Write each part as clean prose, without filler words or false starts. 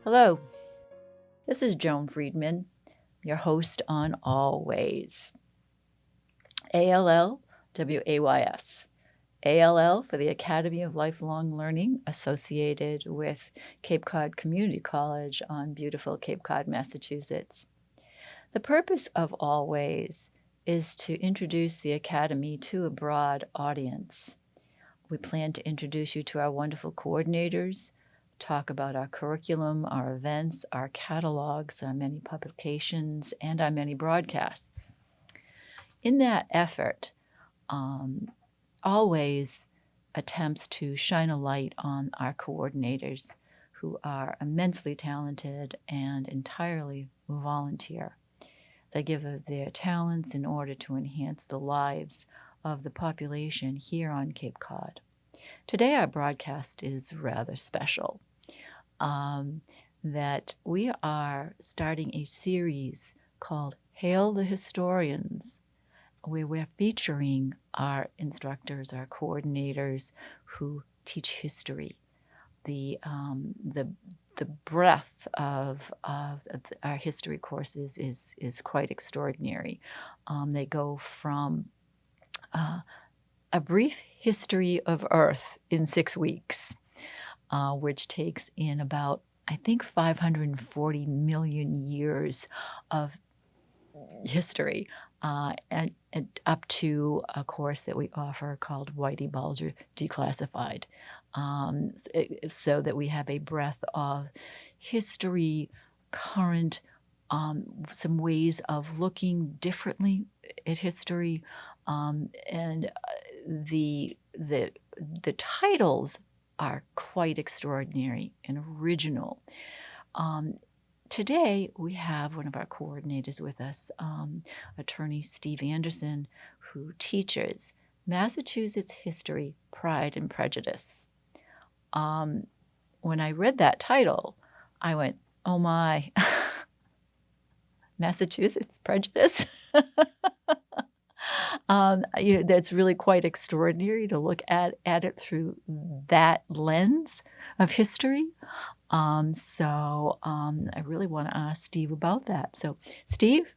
Hello, this is Joan Freedman, your host on Always. ALLWAYS. ALL for the Academy of Lifelong Learning, associated with Cape Cod Community College on beautiful Cape Cod, Massachusetts. The purpose of Always is to introduce the Academy to a broad audience. We plan to introduce you to our wonderful coordinators, talk about our curriculum, our events, our catalogs, our many publications, and our many broadcasts. In that effort, Always attempts to shine a light on our coordinators, who are immensely talented and entirely volunteer. They give of their talents in order to enhance the lives of the population here on Cape Cod. Today our broadcast is rather special, that we are starting a series called Hail the Historians, where we're featuring our instructors, our coordinators who teach history. The breadth of our history courses is quite extraordinary. They go from a brief history of Earth in 6 weeks, which takes in about, I think, 540 million years of history, and up to a course that we offer called Whitey Bulger Declassified, so that we have a breadth of history, current, some ways of looking differently at history, and the titles are quite extraordinary and original. Today, we have one of our coordinators with us, attorney Steve Anderson, who teaches Massachusetts History, Pride, and Prejudice. When I read that title, I went, oh my, Massachusetts Prejudice? That's really quite extraordinary to look at it through that lens of history. I really want to ask Steve about that. So, Steve,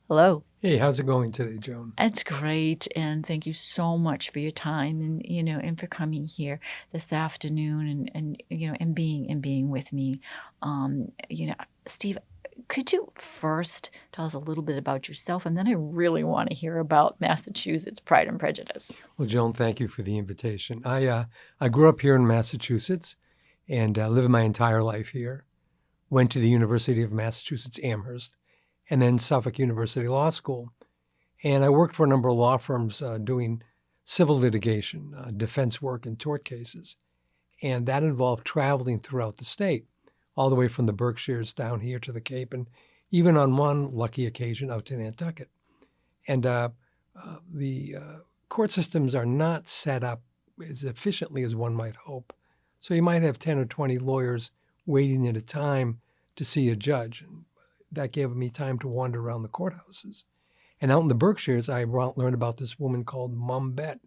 hello. Hey, how's it going today, Joan? It's great, and thank you so much for your time and for coming here this afternoon and being with me. Steve, could you first tell us a little bit about yourself, and then I really want to hear about Massachusetts Pride and Prejudice. Well, Joan, thank you for the invitation. I grew up here in Massachusetts and lived my entire life here. Went to the University of Massachusetts Amherst and then Suffolk University Law School. And I worked for a number of law firms doing civil litigation, defense work, and tort cases. And that involved traveling throughout the state, all the way from the Berkshires down here to the Cape, and even on one lucky occasion out to Nantucket. And the court systems are not set up as efficiently as one might hope. So you might have 10 or 20 lawyers waiting at a time to see a judge. And that gave me time to wander around the courthouses. And out in the Berkshires, I learned about this woman called Mum Bet,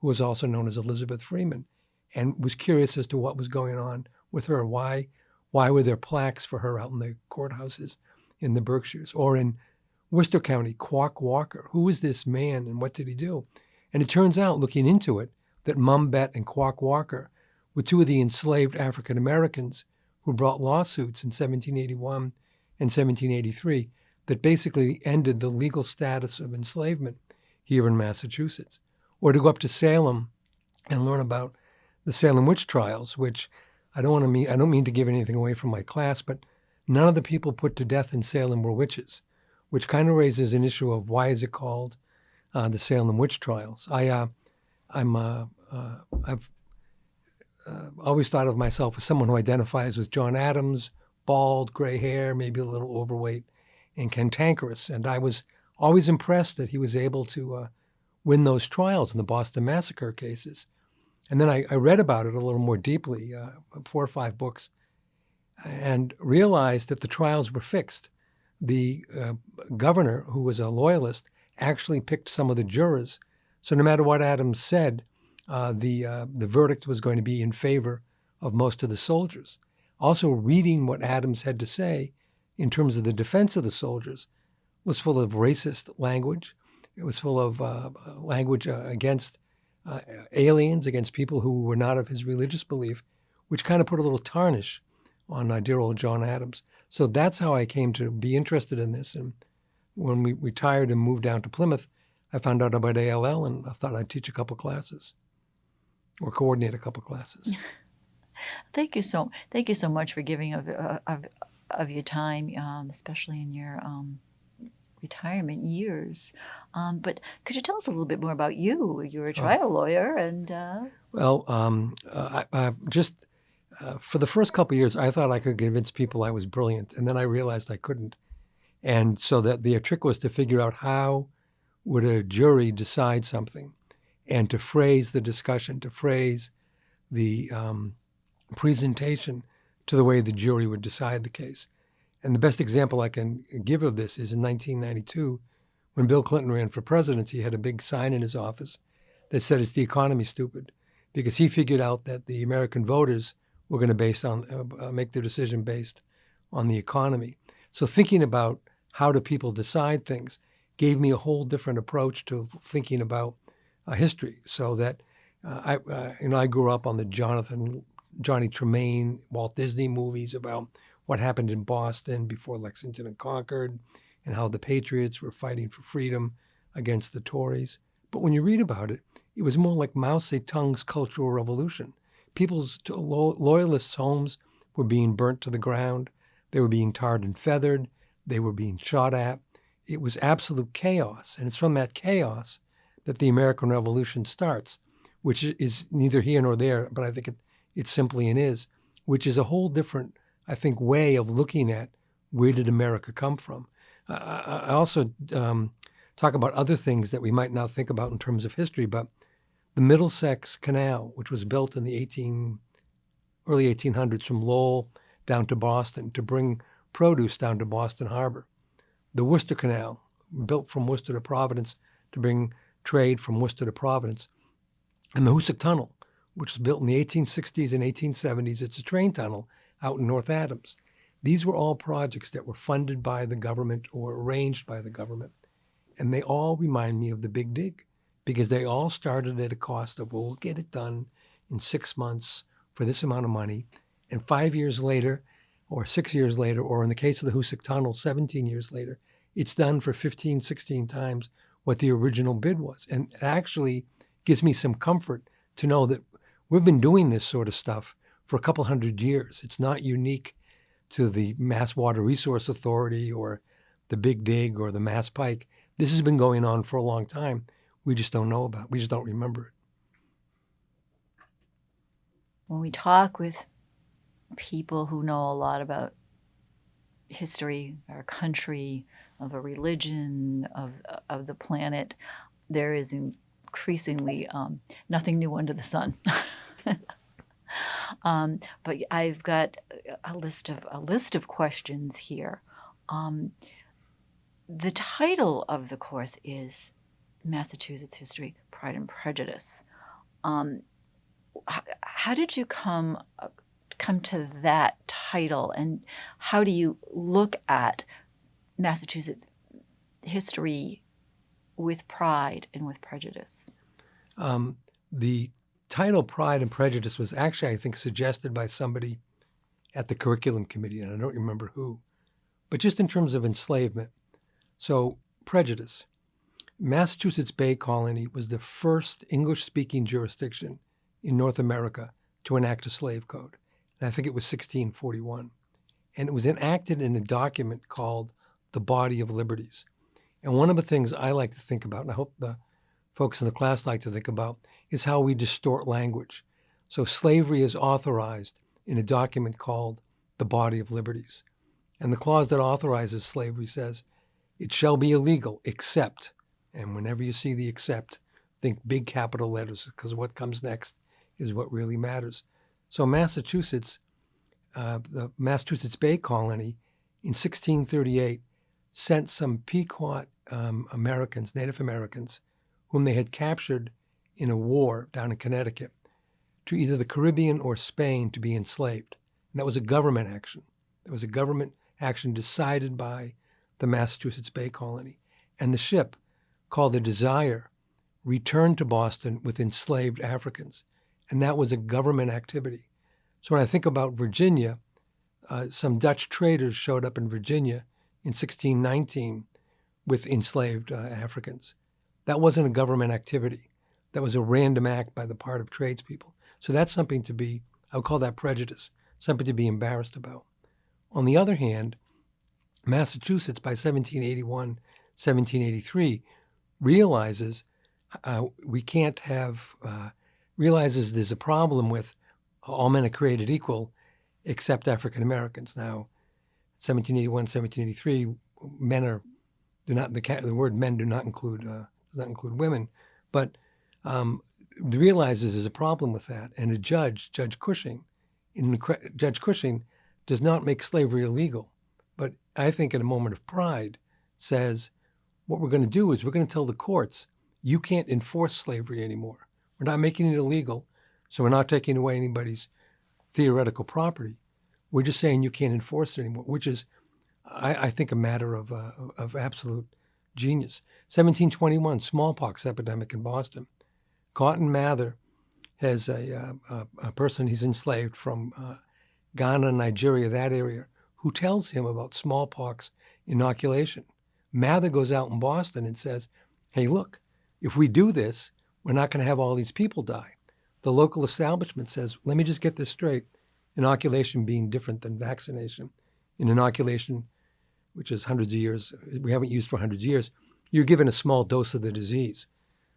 who was also known as Elizabeth Freeman, and was curious as to what was going on with her. Why were there plaques for her out in the courthouses in the Berkshires? Or in Worcester County, Quock Walker. Who is this man and what did he do? And it turns out, looking into it, that Mum Bet and Quock Walker were two of the enslaved African Americans who brought lawsuits in 1781 and 1783 that basically ended the legal status of enslavement here in Massachusetts. Or to go up to Salem and learn about the Salem witch trials, which I don't mean to give anything away from my class, but none of the people put to death in Salem were witches, which kind of raises an issue of why is it called the Salem witch trials. I've always thought of myself as someone who identifies with John Adams, bald, gray hair, maybe a little overweight, and cantankerous. And I was always impressed that he was able to win those trials in the Boston Massacre cases. And then I read about it a little more deeply, 4 or 5 books, and realized that the trials were fixed. The governor, who was a loyalist, actually picked some of the jurors. So no matter what Adams said, the verdict was going to be in favor of most of the soldiers. Also, reading what Adams had to say in terms of the defense of the soldiers was full of racist language. It was full of language against aliens, against people who were not of his religious belief, which kind of put a little tarnish on dear old John Adams. So that's how I came to be interested in this. And when we retired and moved down to Plymouth, I found out about ALL, and I thought I'd teach a couple classes or coordinate a couple classes. Thank you so much for giving of your time, especially in your retirement years. But could you tell us a little bit more about you? You're a trial lawyer, and well, I just for the first couple of years, I thought I could convince people I was brilliant, and then I realized I couldn't. And so that the trick was to figure out how would a jury decide something, and to phrase the discussion, to phrase the presentation to the way the jury would decide the case. And the best example I can give of this is in 1992, when Bill Clinton ran for president, he had a big sign in his office that said, "It's the economy, stupid," because he figured out that the American voters were going to make their decision based on the economy. So thinking about how do people decide things gave me a whole different approach to thinking about history. So that I grew up on the Johnny Tremaine, Walt Disney movies about what happened in Boston before Lexington and Concord, and how the Patriots were fighting for freedom against the Tories. But when you read about it, it was more like Mao Zedong's Cultural Revolution. People's loyalists' homes were being burnt to the ground. They were being tarred and feathered. They were being shot at. It was absolute chaos. And it's from that chaos that the American Revolution starts, which is neither here nor there, but I think it simply is, which is a whole different, I think, way of looking at where did America come from. I also talk about other things that we might not think about in terms of history, but the Middlesex Canal, which was built in the early 1800s from Lowell down to Boston to bring produce down to Boston Harbor. The Worcester Canal, built from Worcester to Providence to bring trade from Worcester to Providence. And the Hoosick Tunnel, which was built in the 1860s and 1870s. It's a train tunnel out in North Adams. These were all projects that were funded by the government or arranged by the government. And they all remind me of the Big Dig, because they all started at a cost of, well, we'll get it done in 6 months for this amount of money. And 5 years later, or 6 years later, or in the case of the Hoosick Tunnel, 17 years later, it's done for 15, 16 times what the original bid was. And it actually gives me some comfort to know that we've been doing this sort of stuff for a couple hundred years. It's not unique to the Mass Water Resource Authority or the Big Dig or the Mass Pike. This has been going on for a long time. We just don't know about it. We just don't remember it. When we talk with people who know a lot about history, our country, of a religion, of the planet, there is increasingly nothing new under the sun. But I've got a list of questions here. The title of the course is Massachusetts History, Pride and Prejudice. How did you come to that title, and how do you look at Massachusetts history with pride and with prejudice? The title Pride and Prejudice was actually, I think, suggested by somebody at the curriculum committee, and I don't remember who, but just in terms of enslavement. So, prejudice. Massachusetts Bay Colony was the first English-speaking jurisdiction in North America to enact a slave code. And I think it was 1641. And it was enacted in a document called the Body of Liberties. And one of the things I like to think about, and I hope the folks in the class like to think about, is how we distort language. So slavery is authorized in a document called the Body of Liberties. And the clause that authorizes slavery says, it shall be illegal except, and whenever you see the except, think big capital letters, because what comes next is what really matters. So Massachusetts, the Massachusetts Bay Colony in 1638 sent some Pequot Americans, Native Americans, whom they had captured in a war down in Connecticut, to either the Caribbean or Spain to be enslaved. And that was a government action. It was a government action decided by the Massachusetts Bay Colony. And the ship, called the Desire, returned to Boston with enslaved Africans. And that was a government activity. So when I think about Virginia, some Dutch traders showed up in Virginia in 1619 with enslaved Africans. That wasn't a government activity. That was a random act by the part of tradespeople. So that's something to be, I would call that prejudice, something to be embarrassed about. On the other hand, Massachusetts by 1781, 1783 realizes realizes there's a problem with all men are created equal except African Americans. Now, 1781, 1783, the word men does not include women, but realizes there's a problem with that. And a Judge Cushing, Judge Cushing does not make slavery illegal, but I think in a moment of pride says, what we're going to do is we're going to tell the courts, you can't enforce slavery anymore. We're not making it illegal, so we're not taking away anybody's theoretical property. We're just saying you can't enforce it anymore, which is, I think, a matter of absolute genius. 1721, smallpox epidemic in Boston. Cotton Mather has a person he's enslaved from Ghana, Nigeria, that area, who tells him about smallpox inoculation. Mather goes out in Boston and says, hey, look, if we do this, we're not going to have all these people die. The local establishment says, let me just get this straight, inoculation being different than vaccination. In inoculation, which is hundreds of years, we haven't used for hundreds of years, you're given a small dose of the disease.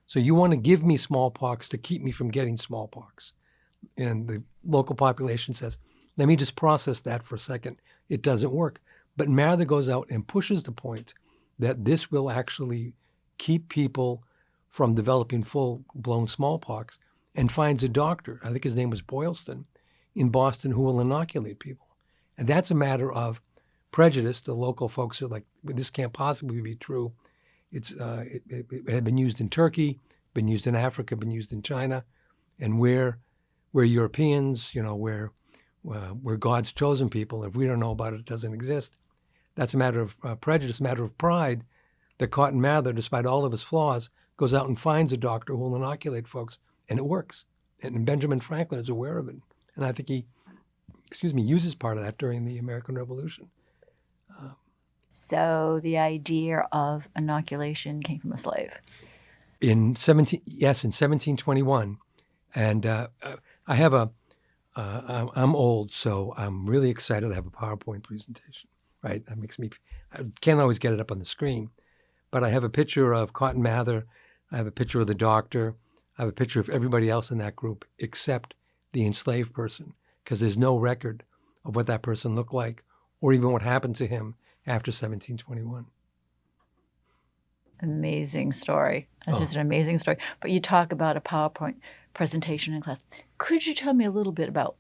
So you want to give me smallpox to keep me from getting smallpox. And the local population says, let me just process that for a second. It doesn't work. But Mather goes out and pushes the point that this will actually keep people from developing full-blown smallpox, and finds a doctor, I think his name was Boylston, in Boston, who will inoculate people. And that's a matter of prejudice. The local folks are like, this can't possibly be true. It had been used in Turkey, been used in Africa, been used in China, and we're Europeans, we're God's chosen people. If we don't know about it, it doesn't exist. That's a matter of prejudice, a matter of pride, that Cotton Mather, despite all of his flaws, goes out and finds a doctor who will inoculate folks, and it works. And Benjamin Franklin is aware of it. And I think he, uses part of that during the American Revolution. So the idea of inoculation came from a slave. In 1721. And I have I'm old, so I'm really excited to have a PowerPoint presentation, right? That makes me, I can't always get it up on the screen, but I have a picture of Cotton Mather. I have a picture of the doctor. I have a picture of everybody else in that group except the enslaved person, because there's no record of what that person looked like or even what happened to him after 1721. Amazing story. That's just an amazing story. But you talk about a PowerPoint presentation in class. Could you tell me a little bit about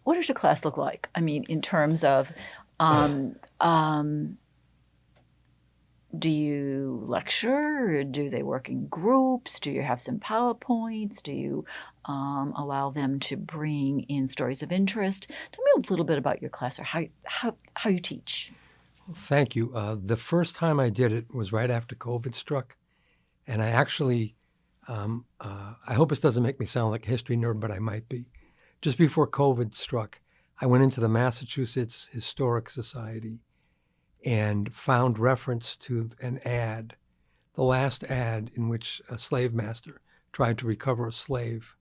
what does your class look like? I mean, in terms of, do you lecture? Or do they work in groups? Do you have some PowerPoints? Do you allow them to bring in stories of interest? Tell me a little bit about your class or how you teach. Thank you. The first time I did it was right after COVID struck. And I actually, I hope this doesn't make me sound like a history nerd, but I might be. Just before COVID struck, I went into the Massachusetts Historic Society and found reference to an ad, the last ad in which a slave master tried to recover a slave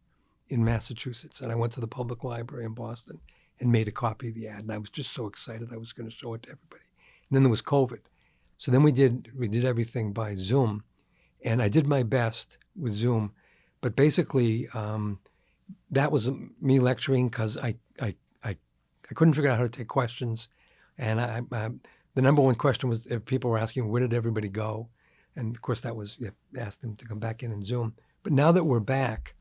in Massachusetts. And I went to the public library in Boston and made a copy of the ad. And I was just so excited I was going to show it to everybody. And then there was COVID. So then we did everything by Zoom. And I did my best with Zoom. But basically, that was me lecturing because I couldn't figure out how to take questions. And the number one question was, if people were asking, where did everybody go? And of course, that was, you asked them to come back in and Zoom. But now that we're back,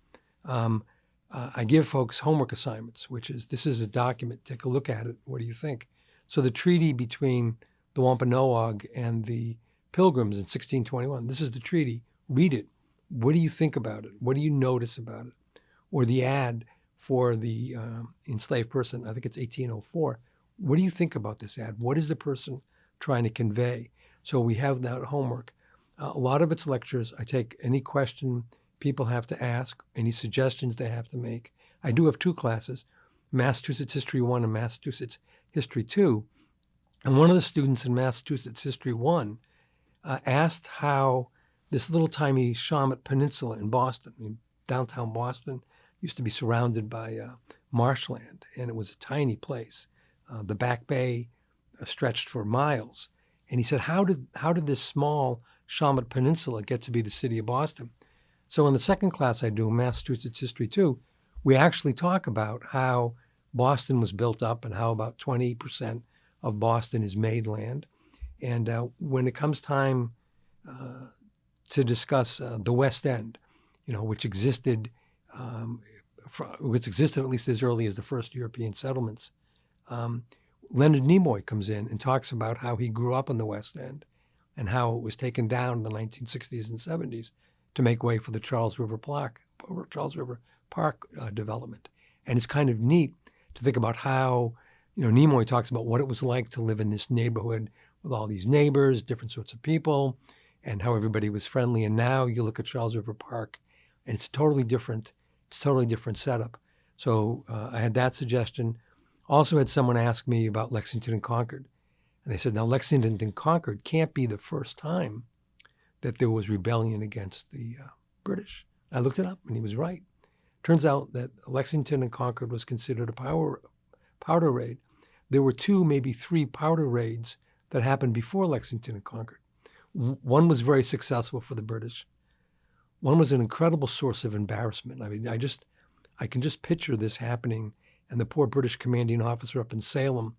I give folks homework assignments, which is, this is a document, take a look at it. What do you think? So the treaty between the Wampanoag and the Pilgrims in 1621, this is the treaty. Read it. What do you think about it? What do you notice about it? Or the ad for the enslaved person. I think it's 1804. What do you think about this ad? What is the person trying to convey? So we have that homework. A lot of it's lectures. I take any question people have to ask, any suggestions they have to make. I do have 2 classes, Massachusetts History 1 and Massachusetts History 2. And one of the students in Massachusetts History 1 asked how this little tiny Shawmut Peninsula in Boston, downtown Boston, used to be surrounded by marshland, and it was a tiny place. The Back Bay stretched for miles. And he said, how did this small Shawmut Peninsula get to be the city of Boston? So in the second class I do, Massachusetts History 2, we actually talk about how Boston was built up and how about 20% of Boston is made land. And when it comes time to discuss the West End, which existed at least as early as the first European settlements, Leonard Nimoy comes in and talks about how he grew up in the West End and how it was taken down in the 1960s and 70s to make way for the Charles River Park development. And it's kind of neat to think about how, Nimoy talks about what it was like to live in this neighborhood with all these neighbors, different sorts of people, and how everybody was friendly. And now you look at Charles River Park, and it's totally different. It's a totally different setup. So I had that suggestion. Also had someone ask me about Lexington and Concord. And they said, now Lexington and Concord can't be the first time that there was rebellion against the British. I looked it up, and he was right. Turns out that Lexington and Concord was considered a powder raid. There were 2, maybe 3 powder raids that happened before Lexington and Concord. One was very successful for the British. One was an incredible source of embarrassment. I mean, I can just picture this happening, and the poor British commanding officer up in Salem.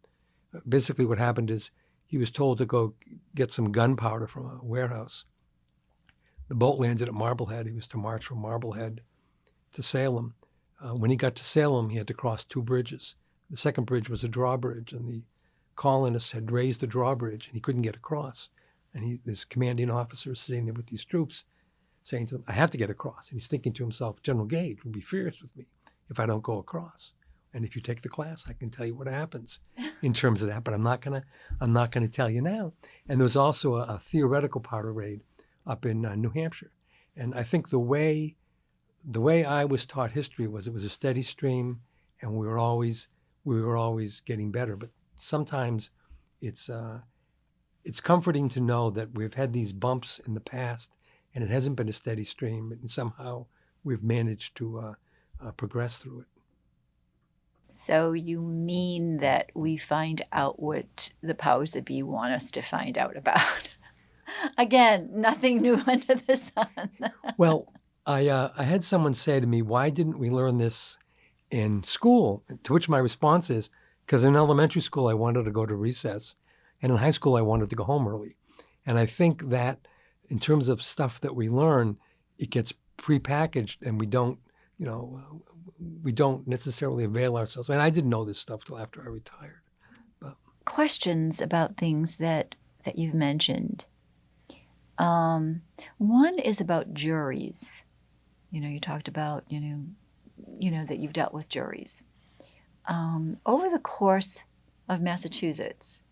Basically what happened is he was told to go get some gunpowder from a warehouse. The boat landed at Marblehead. He was to march from Marblehead to Salem. When he got to Salem, he had to cross 2 bridges. The second bridge was a drawbridge, and the colonists had raised the drawbridge, and he couldn't get across. And this commanding officer is sitting there with these troops saying to them, I have to get across. And he's thinking to himself, General Gage will be furious with me if I don't go across. And if you take the class, I can tell you what happens in terms of that, but I'm not gonna tell you now. And there was also a theoretical powder raid up in New Hampshire. And I think the way I was taught history was it was a steady stream, and we were always getting better. But sometimes it's comforting to know that we've had these bumps in the past, and it hasn't been a steady stream, and somehow we've managed to progress through it. So you mean that we find out what the powers that be want us to find out about? Again, nothing new under the sun. Well, I had someone say to me, why didn't we learn this in school? To which my response is, because in elementary school I wanted to go to recess, and in high school I wanted to go home early. And I think that in terms of stuff that we learn, it gets prepackaged, and we don't necessarily avail ourselves. And I didn't know this stuff till after I retired. But. Questions about things that you've mentioned. One is about juries. You talked about, that you've dealt with juries. Over the course of Massachusetts,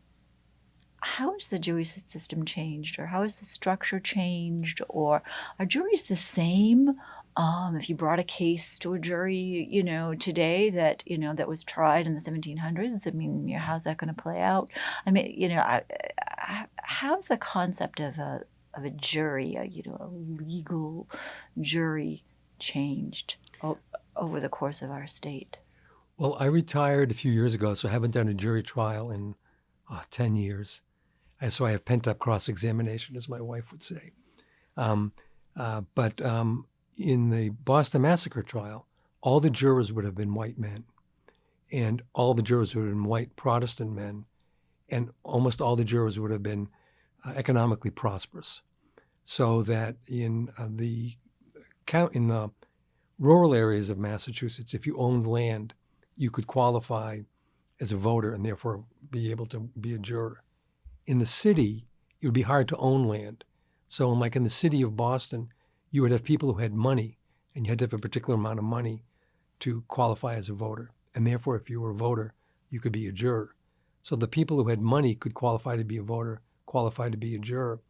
how has the jury system changed, or how has the structure changed, or are juries the same? If you brought a case to a jury, today that was tried in the 1700s, I mean, how's that going to play out? I mean, how's the concept of a jury, a legal jury changed over the course of our state? Well, I retired a few years ago, so I haven't done a jury trial in 10 years. And so I have pent-up cross-examination, as my wife would say. But in the Boston Massacre trial, all the jurors would have been white men, and all the jurors would have been white Protestant men, and almost all the jurors would have been economically prosperous. So that in the rural areas of Massachusetts, if you owned land, you could qualify as a voter and therefore be able to be a juror. In the city, it would be hard to own land. So like in the city of Boston, you would have people who had money, and you had to have a particular amount of money to qualify as a voter. And therefore, if you were a voter, you could be a juror. So the people who had money could qualify to be a voter, qualify to be a juror.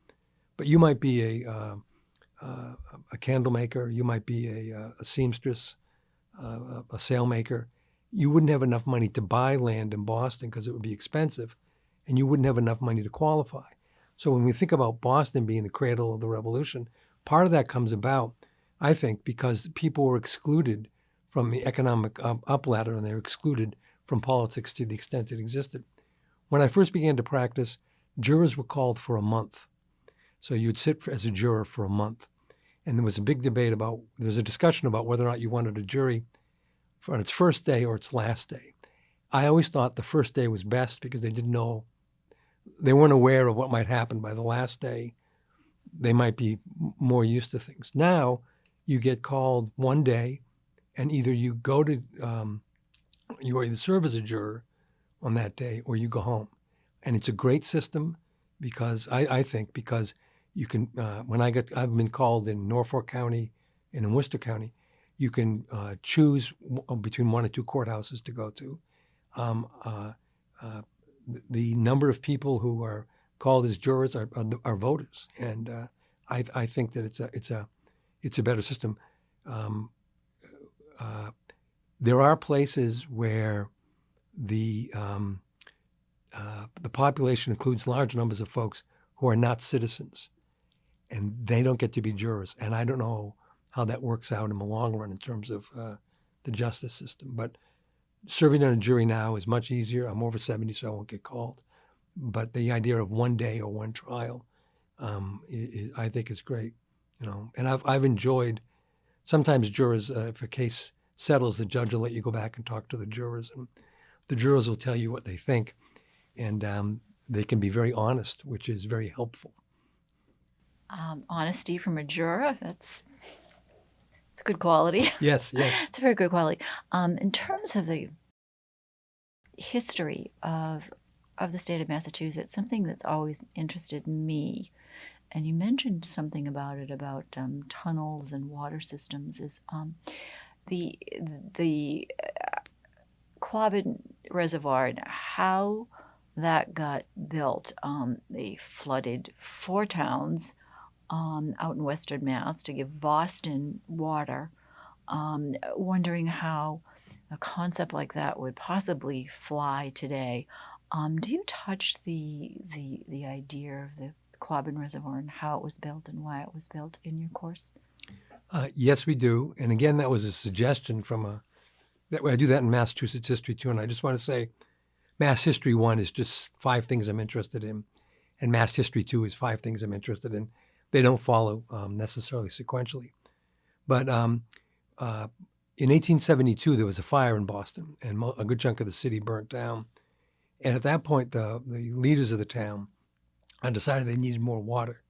But you might be a candle maker, you might be a seamstress, a sailmaker. You wouldn't have enough money to buy land in Boston because it would be expensive, and you wouldn't have enough money to qualify. So when we think about Boston being the cradle of the Revolution, part of that comes about, I think, because people were excluded from the economic up ladder, and they were excluded from politics to the extent it existed. When I first began to practice, jurors were called for a month. So you'd sit as a juror for a month. And there was a big debate there was a discussion about whether or not you wanted a jury on its first day or its last day. I always thought the first day was best because they weren't aware of what might happen by the last day. They might be more used to things. Now you get called one day, and either you go to, you either serve as a juror on that day or you go home. And it's a great system because I think because you can, I've been called in Norfolk County and in Worcester County, you can choose between one or two courthouses to go to. The number of people who are called as jurors are voters, and I think that it's a better system. There are places where the population includes large numbers of folks who are not citizens, and they don't get to be jurors. And I don't know how that works out in the long run in terms of the justice system. But serving on a jury now is much easier. I'm over 70, so I won't get called. But the idea of one day or one trial, I think is great. And I've enjoyed. Sometimes jurors, if a case settles, the judge will let you go back and talk to the jurors, and the jurors will tell you what they think, and they can be very honest, which is very helpful. Honesty from a juror, it's a good quality. Yes. It's a very good quality. In terms of the history of the state of Massachusetts, something that's always interested me, and you mentioned something about it, about tunnels and water systems, is the Quin Reservoir and how that got built. They flooded 4 towns out in Western Mass to give Boston water, wondering how a concept like that would possibly fly today. Do you touch the idea of the Quin Reservoir and how it was built and why it was built in your course? Yes, we do. And again, that was a suggestion I do that in Massachusetts history too. And I just want to say, Mass History 1 is just 5 things I'm interested in, and Mass History 2 is 5 things I'm interested in. They don't follow necessarily sequentially. But in 1872, there was a fire in Boston, and a good chunk of the city burnt down. And at that point, the leaders of the town decided they needed more water.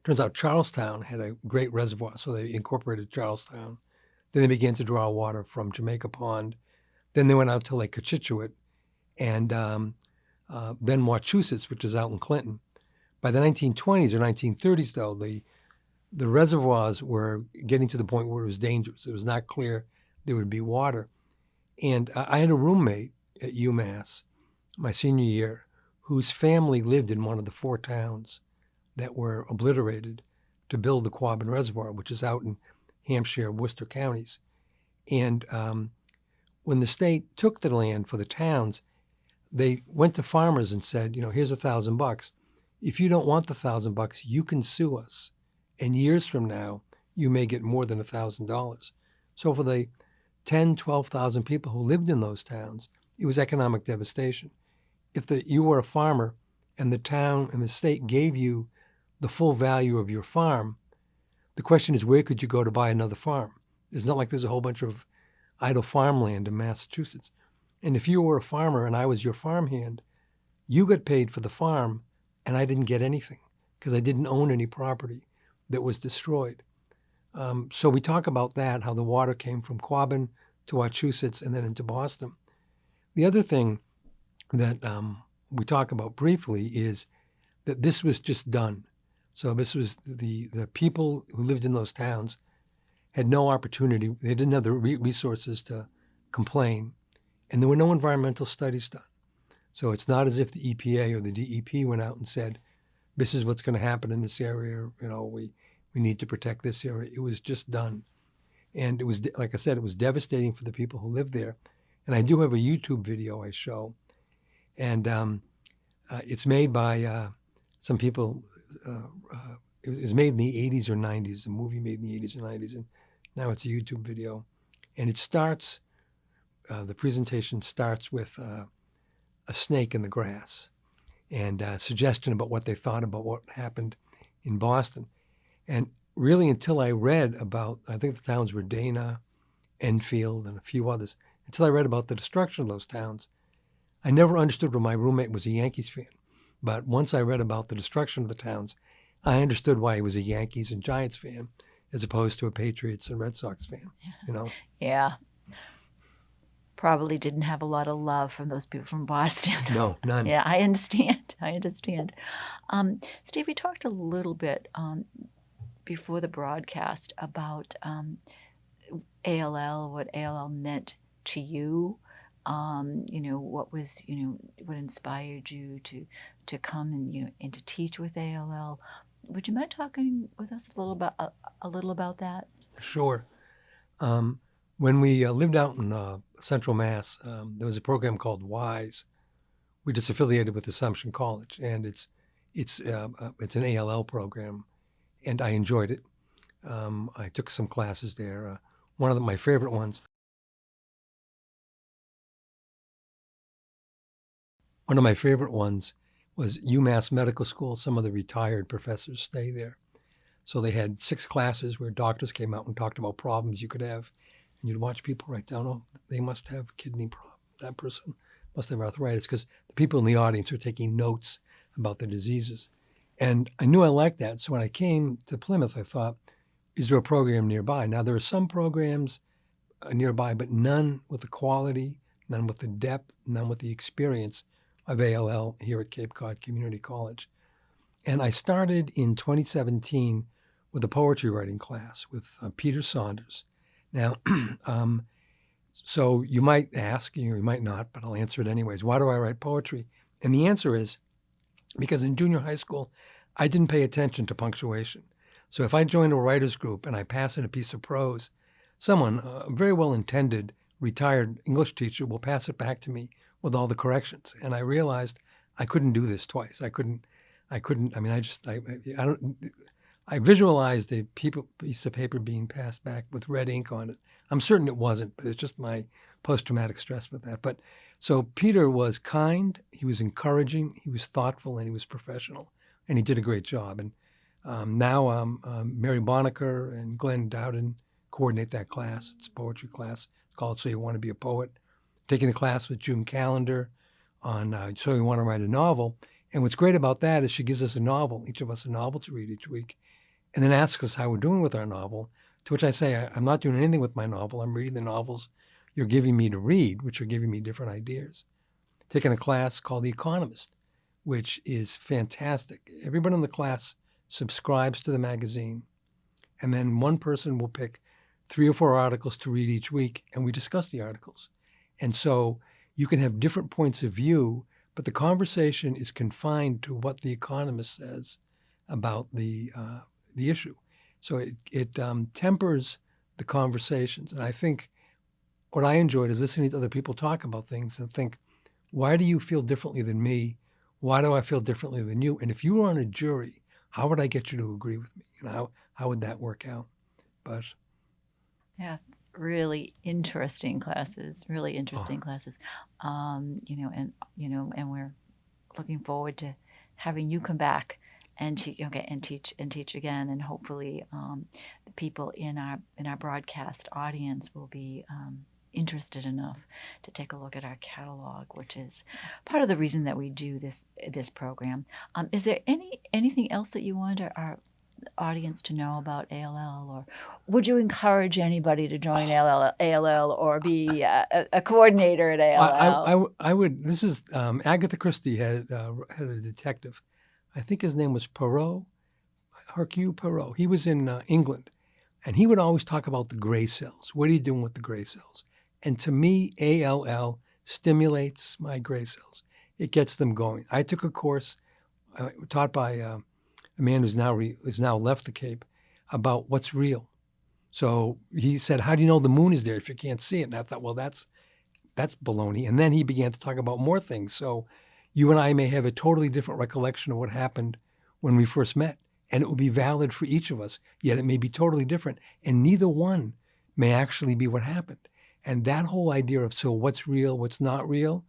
Turns out Charlestown had a great reservoir, so they incorporated Charlestown. Then they began to draw water from Jamaica Pond. Then they went out to Lake Cochituate, and then Wachusett, which is out in Clinton. By the 1920s or 1930s, though, the reservoirs were getting to the point where it was dangerous. It was not clear there would be water. And I had a roommate at UMass my senior year whose family lived in one of the 4 towns that were obliterated to build the Quin Reservoir, which is out in Hampshire, Worcester counties. And when the state took the land for the towns, they went to farmers and said, here's $1,000. If you don't want the $1,000, you can sue us. And years from now, you may get more than $1,000. So for the 10, 12,000 people who lived in those towns, it was economic devastation. If you were a farmer and the town and the state gave you the full value of your farm, the question is, where could you go to buy another farm? It's not like there's a whole bunch of idle farmland in Massachusetts. And if you were a farmer and I was your farmhand, you got paid for the farm and I didn't get anything because I didn't own any property that was destroyed. So we talk about that, how the water came from Quabbin to Wachusett and then into Boston. The other thing that we talk about briefly is that this was just done. So this was the people who lived in those towns had no opportunity. They didn't have the resources to complain, and there were no environmental studies done. So it's not as if the EPA or the DEP went out and said, this is what's going to happen in this area. We need to protect this area. It was just done. And it was, like I said, it was devastating for the people who lived there. And I do have a YouTube video I show. And it's made by some people. It was made in the 80s or 90s, a movie made in the 80s or 90s. And now it's a YouTube video. And it starts, the presentation starts with a snake in the grass and a suggestion about what they thought about what happened in Boston. And really until I read about, I think the towns were Dana, Enfield, and a few others, until I read about the destruction of those towns, I never understood why my roommate was a Yankees fan. But once I read about the destruction of the towns, I understood why he was a Yankees and Giants fan as opposed to a Patriots and Red Sox fan, Yeah. Probably didn't have a lot of love from those people from Boston. No, none. Yeah, I understand. Steve, we talked a little bit before the broadcast about ALL, what ALL meant to you. What was, what inspired you to come and to teach with ALL. Would you mind talking with us a little about that? Sure. When we lived out in Central Mass, there was a program called WISE. We just affiliated with Assumption College, and it's an ALL program, and I enjoyed it. I took some classes there. One of my favorite ones. One of my favorite ones was UMass Medical School. Some of the retired professors stay there. So they had 6 classes where doctors came out and talked about problems you could have. And you'd watch people write down, oh, they must have kidney problem. That person must have arthritis, because the people in the audience are taking notes about the diseases. And I knew I liked that. So when I came to Plymouth, I thought, is there a program nearby? Now, there are some programs nearby, but none with the quality, none with the depth, none with the experience of ALL here at Cape Cod Community College. And I started in 2017 with a poetry writing class with Peter Saunders. Now, so you might ask, you might not, but I'll answer it anyways. Why do I write poetry? And the answer is because in junior high school, I didn't pay attention to punctuation. So if I join a writer's group and I pass in a piece of prose, someone, a very well-intended retired English teacher, will pass it back to me with all the corrections. And I realized I couldn't do this twice. I visualized a piece of paper being passed back with red ink on it. I'm certain it wasn't, but it's just my post-traumatic stress with that. But so Peter was kind, he was encouraging, he was thoughtful, and he was professional, and he did a great job. And now Mary Bonaker and Glenn Dowden coordinate that class. It's a poetry class. It's called So You Want to Be a Poet. Taking a class with June Callender on So You Want to Write a Novel. And what's great about that is she gives us a novel, each of us a novel to read each week, and then asks us how we're doing with our novel, to which I say, I'm not doing anything with my novel. I'm reading the novels you're giving me to read, which are giving me different ideas. Taking a class called The Economist, which is fantastic. Everyone in the class subscribes to the magazine, and then one person will pick 3 or 4 articles to read each week, and we discuss the articles. And so you can have different points of view, but the conversation is confined to what the Economist says about the issue. So it tempers the conversations. And I think what I enjoyed is listening to other people talk about things and think, why do you feel differently than me? Why do I feel differently than you? And if you were on a jury, how would I get you to agree with me? How would that work out? But yeah, really interesting classes. And we're looking forward to having you come back and teach again, and hopefully the people in our broadcast audience will be interested enough to take a look at our catalog, which is part of the reason that we do this program. Is there anything else that you want our audience to know about ALL, or would you encourage anybody to join ALL or be a coordinator at ALL? I would. This is Agatha Christie had a detective. I think his name was Hercule Poirot. He was in England, and he would always talk about the gray cells. What are you doing with the gray cells? And to me, ALL stimulates my gray cells. It gets them going. I took a course taught by a man who's now left the Cape about what's real. So he said, "How do you know the moon is there if you can't see it?" And I thought, well, that's baloney. And then he began to talk about more things. So you and I may have a totally different recollection of what happened when we first met, and it will be valid for each of us, yet it may be totally different. And neither one may actually be what happened. And that whole idea of, so what's real, what's not real,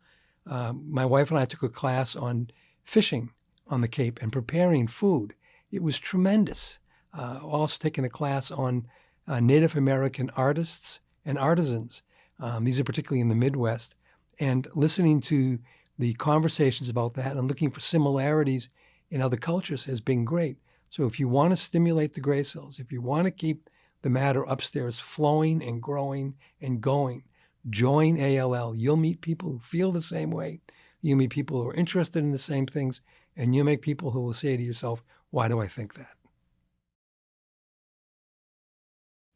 my wife and I took a class on fishing on the Cape and preparing food. It was tremendous. Also taking a class on Native American artists and artisans. These are particularly in the Midwest. And listening to the conversations about that and looking for similarities in other cultures has been great. So if you want to stimulate the gray cells, if you want to keep the matter upstairs flowing and growing and going, join ALL. You'll meet people who feel the same way. You'll meet people who are interested in the same things. And you'll make people who will say to yourself, why do I think that?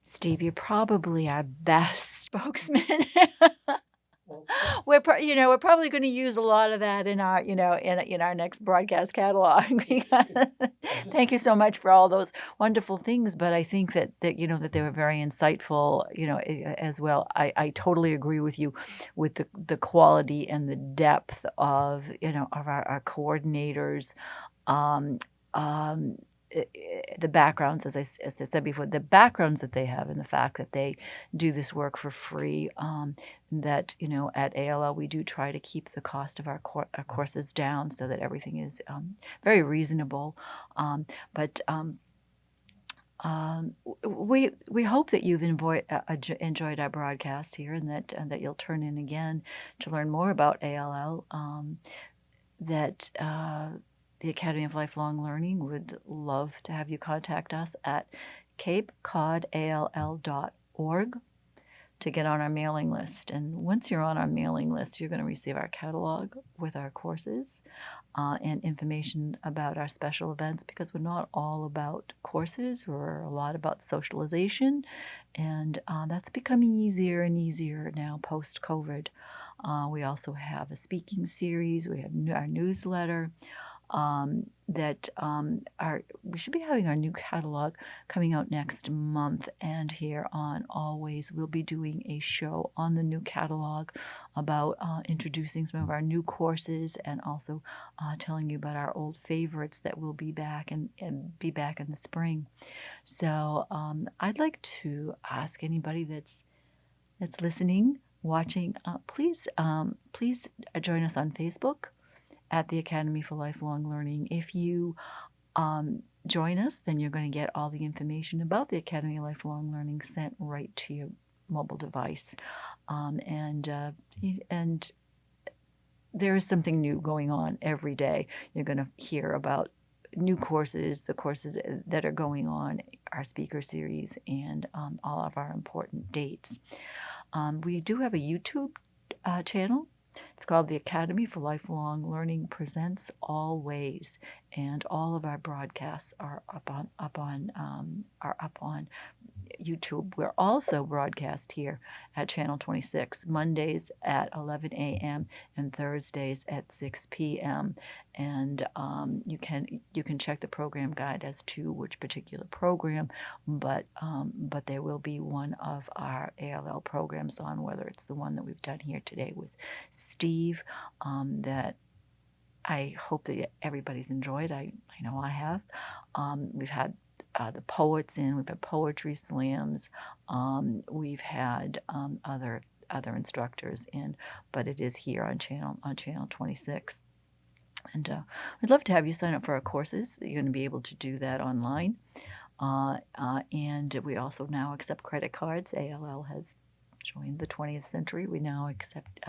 Steve, you're probably our best spokesman. We're probably going to use a lot of that in our in our next broadcast catalog. Thank you so much for all those wonderful things. But I think that they were very insightful. As well. I totally agree with you with the quality and the depth of of our coordinators. The backgrounds, as I said before, the backgrounds that they have and the fact that they do this work for free, that, at ALL, we do try to keep the cost of our courses down so that everything is very reasonable. But we hope that you've enjoyed our broadcast here, and that you'll turn in again to learn more about ALL. That the Academy of Lifelong Learning would love to have you contact us at capecodall.org to get on our mailing list. And once you're on our mailing list, you're going to receive our catalog with our courses and information about our special events, because we're not all about courses. We're a lot about socialization, and that's becoming easier and easier now post-COVID. We also have a speaking series. We have our newsletter. We should be having our new catalog coming out next month, and here on Always we'll be doing a show on the new catalog about introducing some of our new courses, and also telling you about our old favorites that will be back and be back in the spring. So I'd like to ask anybody that's listening, watching, please join us on Facebook at the Academy for Lifelong Learning. If you join us, then you're going to get all the information about the Academy of Lifelong Learning sent right to your mobile device. And there is something new going on every day. You're going to hear about new courses, the courses that are going on, our speaker series, and all of our important dates. We do have a YouTube channel. It's called the Academy for Lifelong Learning Presents Always, and all of our broadcasts are up on YouTube. We're also broadcast here at Channel 26, Mondays at 11 a.m. and Thursdays at 6 p.m. And you can check the program guide as to which particular program, but there will be one of our ALL programs on, whether it's the one that we've done here today with Steve, that I hope that everybody's enjoyed. I know I have. We've had the poets in. We've had poetry slams. We've had other instructors in, but it is here on channel 26. And we'd love to have you sign up for our courses. You're going to be able to do that online. And we also now accept credit cards. ALL has joined the 20th century. We now accept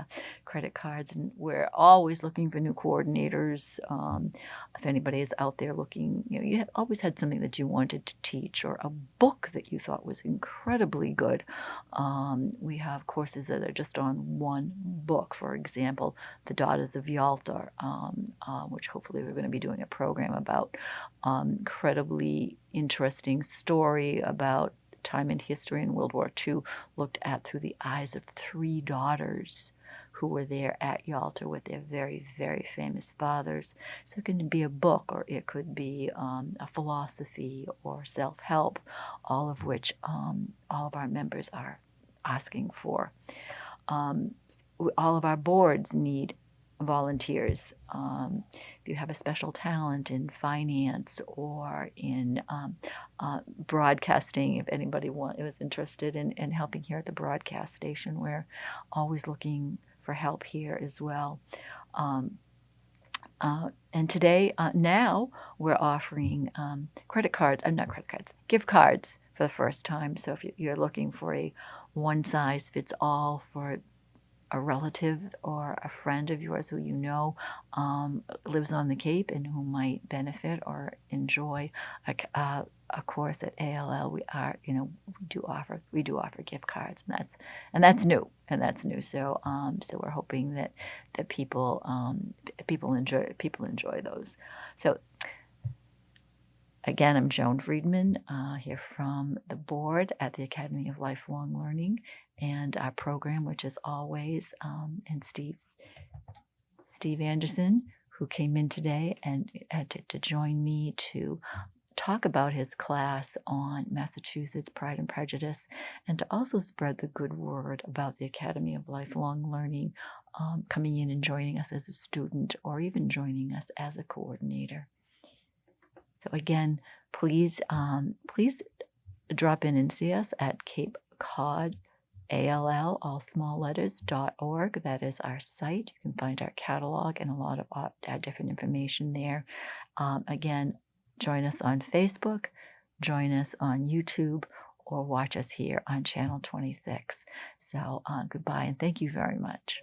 credit cards, and we're always looking for new coordinators. If anybody is out there looking, you always had something that you wanted to teach, or a book that you thought was incredibly good. We have courses that are just on one book. For example, The Daughters of Yalta, which hopefully we're going to be doing a program about. Incredibly interesting story about time in history in World War II looked at through the eyes of 3 daughters who were there at Yalta with their very, very famous fathers. So it can be a book, or it could be a philosophy or self-help, all of which all of our members are asking for. All of our boards need volunteers. If you have a special talent in finance or in broadcasting, if anybody was interested in helping here at the broadcast station, we're always looking for help here as well. And today, now, we're offering gift cards for the first time. So if you're looking for a one-size-fits-all for a relative or a friend of yours who you know lives on the Cape and who might benefit or enjoy a course at ALL, we do offer gift cards, and that's new. So so we're hoping that people enjoy those. So again, I'm Joan Freedman, here from the board at the Academy of Lifelong Learning, and our program, which is always, and Steve Anderson, who came in today and to join me to talk about his class on Massachusetts Pride and Prejudice, and to also spread the good word about the Academy of Lifelong Learning, coming in and joining us as a student or even joining us as a coordinator. So again, please drop in and see us at Cape Cod ALL, all small letters, .org. That is our site. You can find our catalog and a lot of different information there. Again, join us on Facebook, join us on YouTube, or watch us here on Channel 26. So goodbye, and thank you very much.